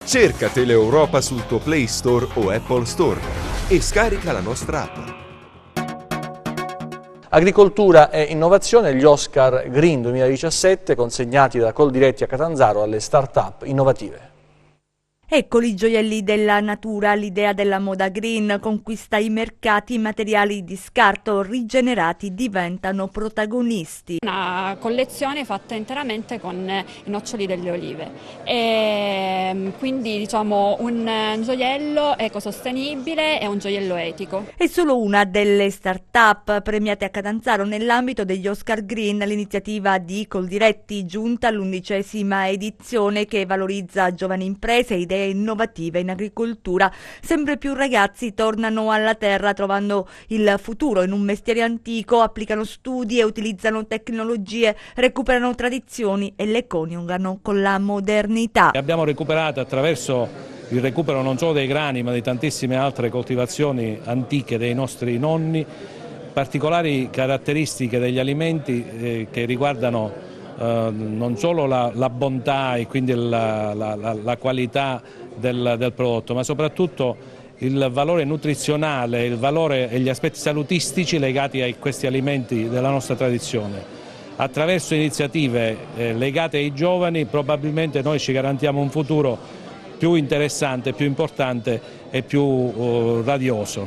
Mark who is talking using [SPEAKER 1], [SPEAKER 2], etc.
[SPEAKER 1] Cerca Teleeuropa sul tuo Play Store o Apple Store e scarica la nostra app.
[SPEAKER 2] Agricoltura e innovazione, gli Oscar Green 2017 consegnati da Coldiretti a Catanzaro alle start-up innovative.
[SPEAKER 3] Eccoli i gioielli della natura, l'idea della moda green conquista i mercati, i materiali di scarto rigenerati diventano protagonisti.
[SPEAKER 4] Una collezione fatta interamente con i noccioli delle olive e quindi diciamo un gioiello ecosostenibile e un gioiello etico.
[SPEAKER 3] È solo una delle start-up premiate a Catanzaro nell'ambito degli Oscar Green, l'iniziativa di Coldiretti giunta all'11ª edizione che valorizza giovani imprese e idee innovative in agricoltura. Sempre più ragazzi tornano alla terra trovando il futuro in un mestiere antico, applicano studi e utilizzano tecnologie, recuperano tradizioni e le coniugano con la modernità.
[SPEAKER 5] Abbiamo recuperato attraverso il recupero non solo dei grani ma di tantissime altre coltivazioni antiche dei nostri nonni, particolari caratteristiche degli alimenti che riguardano non solo la bontà e quindi la qualità del prodotto, ma soprattutto il valore nutrizionale, il valore e gli aspetti salutistici legati a questi alimenti della nostra tradizione. Attraverso iniziative legate ai giovani probabilmente noi ci garantiamo un futuro più interessante, più importante e più radioso.